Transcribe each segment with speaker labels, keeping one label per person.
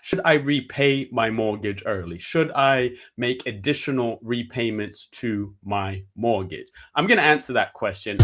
Speaker 1: Should I repay my mortgage early? Should I make additional repayments to my mortgage? I'm going to answer that question.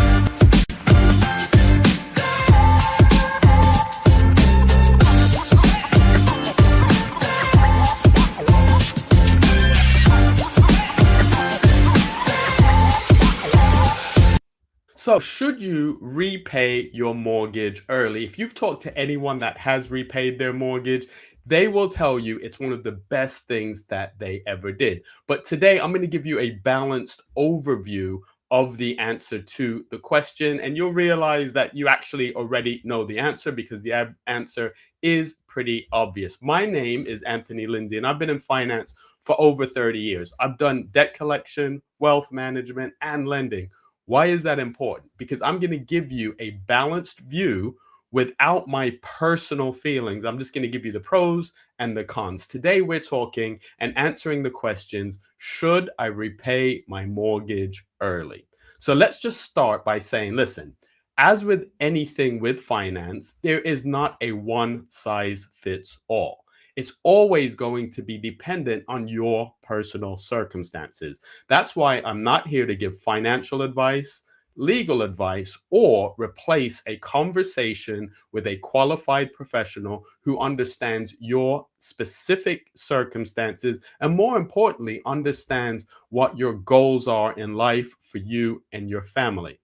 Speaker 1: So, should you repay your mortgage early? If you've talked to anyone that has repaid their mortgage, they will tell you it's one of the best things that they ever did. But today, I'm going to give you a balanced overview of the answer to the question, and you'll realize that you actually already know the answer because the answer is pretty obvious. My name is Anthony Lindsay, and I've been in finance for over 30 years. I've done debt collection, wealth management, and lending. Why is that important? Because I'm going to give you a balanced view without my personal feelings. I'm just going to give you the pros and the cons. Today, we're talking and answering the questions, should I repay my mortgage early? So let's just start by saying, listen, as with anything with finance, there is not a one size fits all. It's always going to be dependent on your personal circumstances. That's why I'm not here to give financial advice, legal advice, or replace a conversation with a qualified professional who understands your specific circumstances and, more importantly, understands what your goals are in life for you and your family.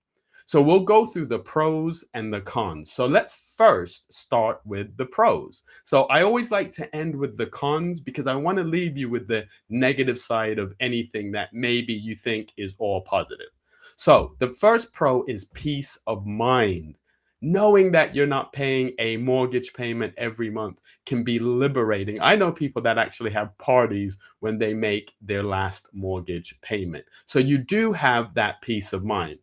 Speaker 1: So we'll go through the pros and the cons. So let's first start with the pros. So I always like to end with the cons because I want to leave you with the negative side of anything that maybe you think is all positive. So the first pro is peace of mind. Knowing that you're not paying a mortgage payment every month can be liberating. I know people that actually have parties when they make their last mortgage payment. So you do have that peace of mind.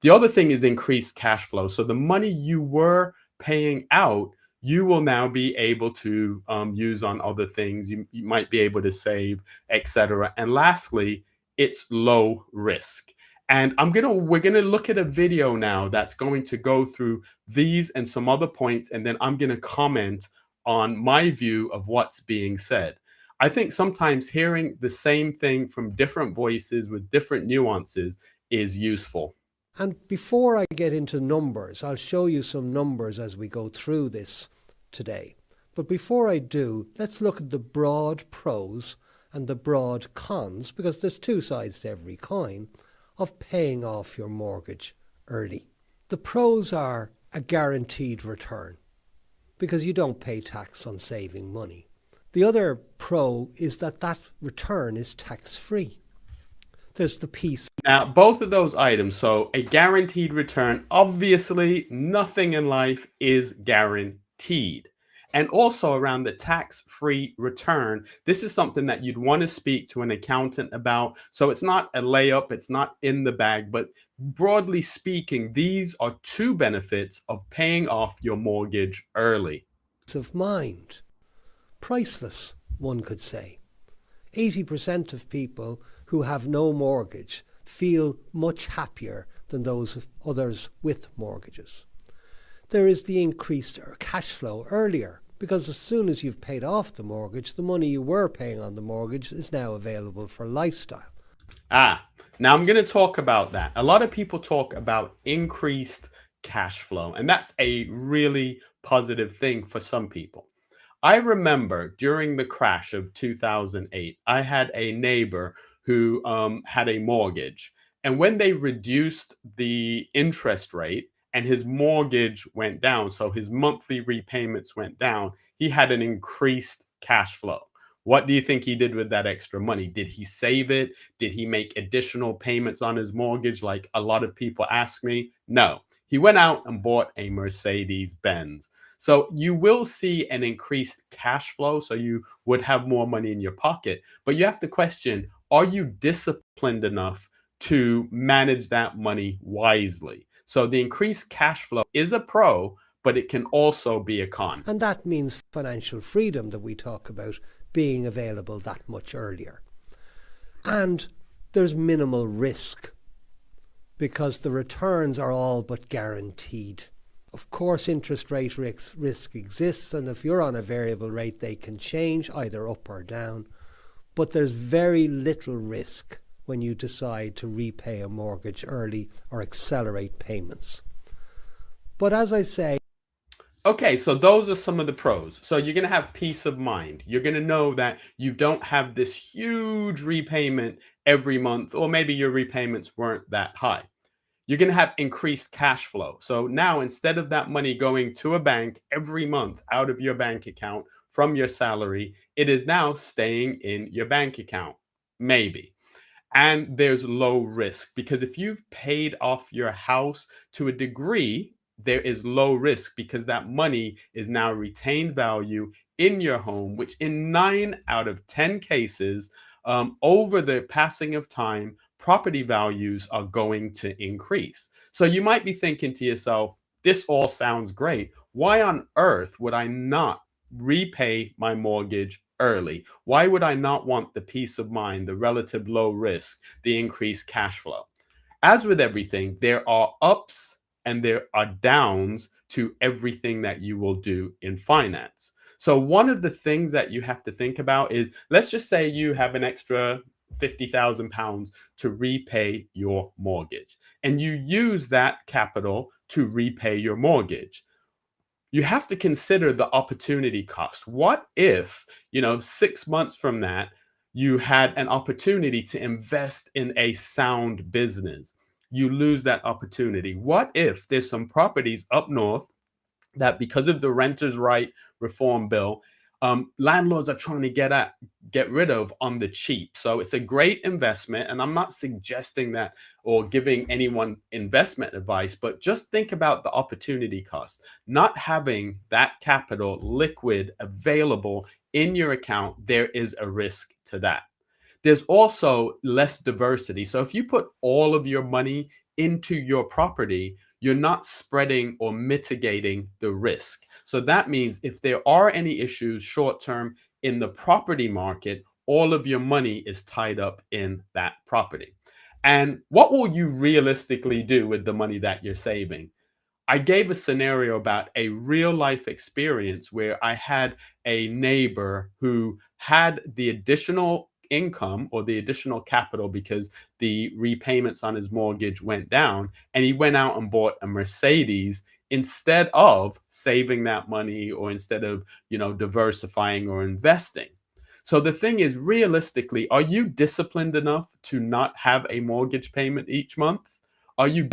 Speaker 1: The other thing is increased cash flow. So the money you were paying out, you will now be able to use on other things. You might be able to save, etc. And lastly, it's low risk. And we're gonna look at a video now that's going to go through these and some other points, and then I'm gonna comment on my view of what's being said. I think sometimes hearing the same thing from different voices with different nuances is useful.
Speaker 2: And before I get into numbers, I'll show you some numbers as we go through this today. But before I do, let's look at the broad pros and the broad cons, because there's two sides to every coin, of paying off your mortgage early. The pros are a guaranteed return, because you don't pay tax on saving money. The other pro is that that return is tax-free. There's the peace.
Speaker 1: Now, both of those items, so a guaranteed return, obviously nothing in life is guaranteed. And also around the tax-free return, this is something that you'd want to speak to an accountant about. So it's not a layup, it's not in the bag, but broadly speaking, these are two benefits of paying off your mortgage early.
Speaker 2: Peace of mind. Priceless, one could say. 80% of people who have no mortgage feel much happier than those others with mortgages. There is the increased cash flow earlier, because as soon as you've paid off the mortgage, the money you were paying on the mortgage is now available for lifestyle.
Speaker 1: Now I'm going to talk about that. A lot of people talk about increased cash flow, and that's a really positive thing for some people. I remember during the crash of 2008, I had a neighbor who had a mortgage. And when they reduced the interest rate and his mortgage went down, so his monthly repayments went down, he had an increased cash flow. What do you think he did with that extra money? Did he save it? Did he make additional payments on his mortgage like a lot of people ask me? No. He went out and bought a Mercedes Benz. So you will see an increased cash flow, so you would have more money in your pocket. But you have to question, are you disciplined enough to manage that money wisely? So the increased cash flow is a pro, but it can also be a con.
Speaker 2: And that means financial freedom that we talk about being available that much earlier. And there's minimal risk because the returns are all but guaranteed Of course, interest rate risk exists, and if you're on a variable rate, they can change either up or down. But there's very little risk when you decide to repay a mortgage early or accelerate payments. But as I say,
Speaker 1: Okay, so those are some of the pros. So you're going to have peace of mind. You're going to know that you don't have this huge repayment every month, or maybe your repayments weren't that high. You're going to have increased cash flow. So now, instead of that money going to a bank every month out of your bank account from your salary, it is now staying in your bank account, maybe. And there's low risk, because if you've paid off your house to a degree, there is low risk because that money is now retained value in your home, which in 9 out of 10 cases, over the passing of time, property values are going to increase. So you might be thinking to yourself, this all sounds great. Why on earth would I not repay my mortgage early? Why would I not want the peace of mind, the relative low risk, the increased cash flow? As with everything, there are ups and there are downs to everything that you will do in finance. So, one of the things that you have to think about is, let's just say you have an extra £50,000 to repay your mortgage, and you use that capital to repay your mortgage. You have to consider the opportunity cost. What if, 6 months from that, you had an opportunity to invest in a sound business? You lose that opportunity. What if there's some properties up north that, because of the renters' right reform bill, landlords are trying to get rid of on the cheap? So it's a great investment, and I'm not suggesting that or giving anyone investment advice, but just think about the opportunity cost. Not having that capital liquid available in your account, there is a risk to that. There's also less diversity. So if you put all of your money into your property, you're not spreading or mitigating the risk. So that means if there are any issues short term in the property market, all of your money is tied up in that property. And what will you realistically do with the money that you're saving? I gave a scenario about a real life experience where I had a neighbor who had the additional income or the additional capital because the repayments on his mortgage went down, and he went out and bought a Mercedes instead of saving that money, or instead of, diversifying or investing. So the thing is, realistically, are you disciplined enough to not have a mortgage payment each month? Are you